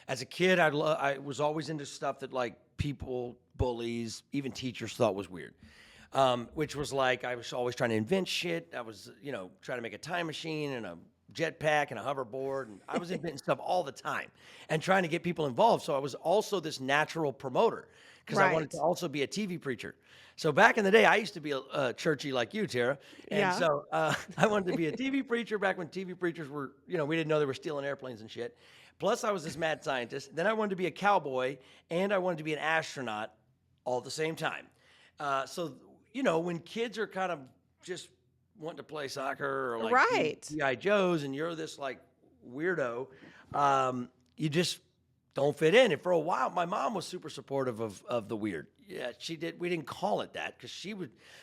As a kid, I was always into stuff that like people, bullies, even teachers thought was weird. Which was like I was always trying to invent shit. I was, trying to make a time machine and a jetpack and a hoverboard, and I was inventing stuff all the time and trying to get people involved. So I was also this natural promoter because I wanted Right. to also be a TV preacher. So back in the day, I used to be a churchy like you, Tara, and Yeah. so I wanted to be a TV preacher back when TV preachers were, we didn't know they were stealing airplanes and shit. Plus, I was this mad scientist. Then I wanted to be a cowboy, and I wanted to be an astronaut all at the same time. So when kids are kind of just wanting to play soccer or like be Right. GI Joes, and you're this like weirdo, you just don't fit in. And for a while, my mom was super supportive of the weird. Yeah, she did. We didn't call it that because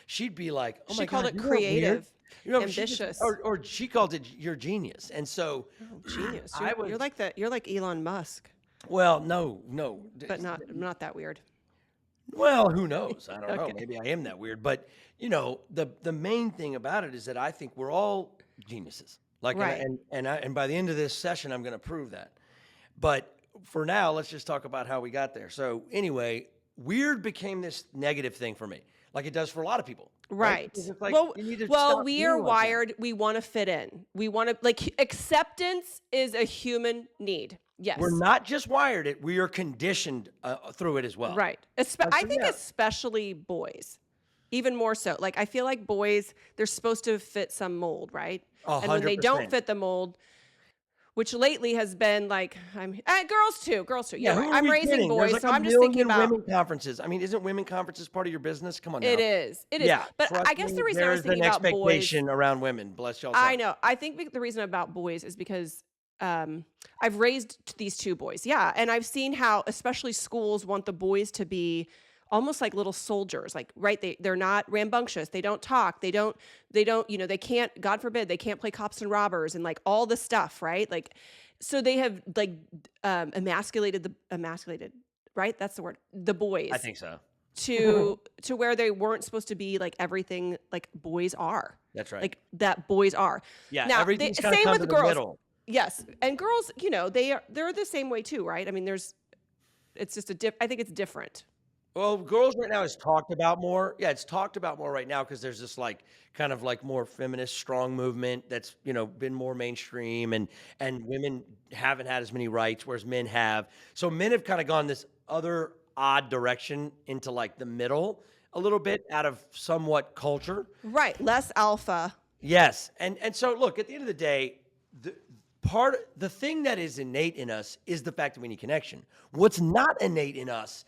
she'd be like, "Oh She my called God, it you are weird." creative, She just, ambitious. or she called it your genius. And so Oh, genius. I was, You're like Elon Musk, well, no. but not that weird. Well, who knows? I don't know. Okay. Maybe I am that weird. But the main thing about it is that I think we're all geniuses. Like, Right. and by the end of this session, I'm going to prove that. But for now, let's just talk about how we got there. So anyway, weird became this negative thing for me, like it does for a lot of people, right? Right. Because it's like Well, you need to well, stop we being are like that. wired. We want to fit in. We want to like acceptance is a human need. Yes. We're not just wired it; we are conditioned through it as well. Right. And I so, think yeah, especially boys, even more so. Like I feel like boys, they're supposed to fit some mold, right? And when they don't 100%. fit the mold, which lately has been like, girls too, girls too. Yeah, You're who right. are I'm we raising kidding? There's boys, like so a I'm just thinking million about women conferences. I mean, isn't women conferences part of your business? Come on it now. is, it is. Yeah, But I trust guess me, the reason I was there's thinking an about boys, expectation around women. Bless y'all's I heart. know. I think the reason about boys is because I've raised these two boys, yeah, and I've seen how especially schools want the boys to be almost like little soldiers, like right. They're not rambunctious. They don't talk. They don't. They can't. God forbid they can't play cops and robbers and like all the stuff, right? Like, so they have like emasculated, right? That's the word. The I boys think so. to where they weren't supposed to be like everything like boys are, That's right. like that boys are. Yeah, Now, everything's kind of same come to with the girls. middle. Yes, and girls, they're the same way too, right? I mean, it's just I think it's different. Well, girls right now is talked about more. Yeah, it's talked about more right now because there's this like kind of like more feminist strong movement that's been more mainstream, and women haven't had as many rights, whereas men have. So men have kind of gone this other odd direction into like the middle a little bit out of somewhat culture. Right, less alpha. Yes, and so look, at the end of the day, the the thing that is innate in us is the fact that we need connection. What's not innate in us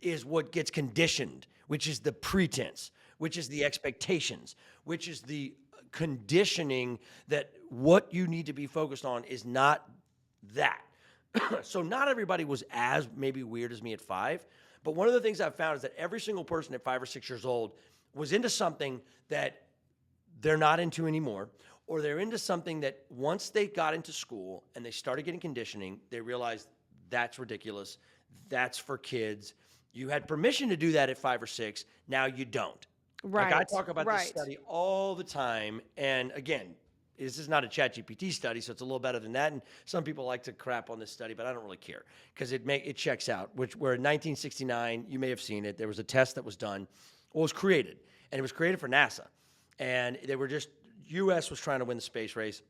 is what gets conditioned, which is the pretense, which is the expectations, which is the conditioning that what you need to be focused on is not that. So not everybody was as maybe weird as me at 5, but one of the things I've found is that every single person at 5 or 6 years old was into something that they're not into anymore, or they're into something that once they got into school and they started getting conditioning, they realized that's ridiculous. That's for kids. You had permission to do that at 5 or 6. Now you don't. Like I Right, talk about this right. study all the time. And again, this is not a ChatGPT study, so it's a little better than that. And some people like to crap on this study, but I don't really care because it checks out. Where in 1969, you may have seen it. There was a test that was done, was created, and it was created for NASA. And they were just, U.S. was trying to win the space race.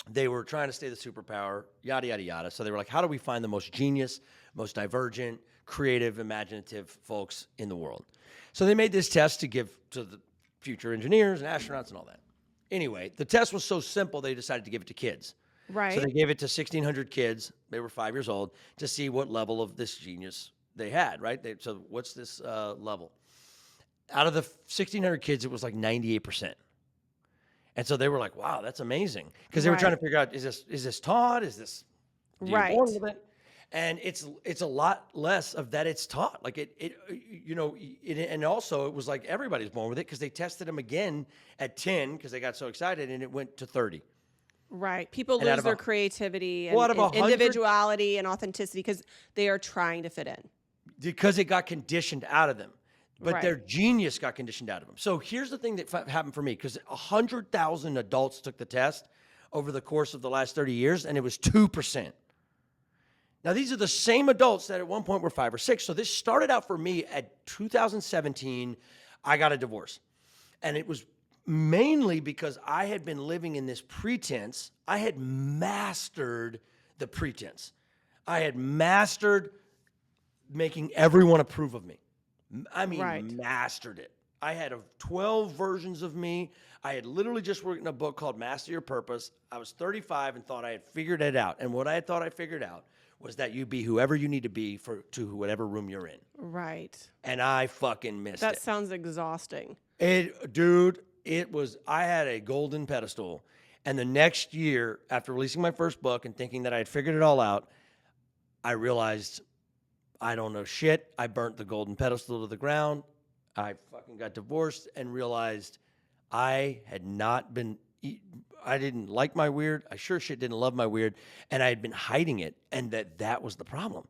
They were trying to stay the superpower, yada, yada, yada. So they were like, how do we find the most genius, most divergent, creative, imaginative folks in the world? So they made this test to give to the future engineers and astronauts and all that. Anyway, the test was so simple, they decided to give it to kids. So Right. they gave it to 1,600 kids. They were 5 years old to see what level of this genius they had, right? So what's this level? Out of the 1,600 kids, it was like 98%. And so they were like, wow, that's amazing. Because they were trying to Right. figure out, is this taught? Is this, do you born Right. with it? And it's a lot less of that it's taught. Like and also it was like everybody's born with it because they tested them again at 10 because they got so excited and it went to 30. Right. People And out lose of their creativity well, out of and 100, individuality and authenticity because they are trying to fit in. because it got conditioned out of them. But their Right. genius got conditioned out of them. So here's the thing that happened for me, because 100,000 adults took the test over the course of the last 30 years, and it was 2%. Now, these are the same adults that at one point were 5 or 6. So this started out for me at 2017. I got a divorce. And it was mainly because I had been living in this pretense. I had mastered the pretense. I had mastered making everyone approve of me. I mean, Right. mastered it. I had 12 versions of me. I had literally just written a book called Master Your Purpose. I was 35 and thought I had figured it out. And what I thought I figured out was that you be whoever you need to be to whatever room you're in. Right. And I fucking missed That it. sounds exhausting. I had a golden pedestal. And the next year, after releasing my first book and thinking that I had figured it all out, I realized I don't know shit. I burnt the golden pedestal to the ground. I fucking got divorced and realized I didn't like my weird. I sure shit didn't love my weird. And I had been hiding it. And that was the problem.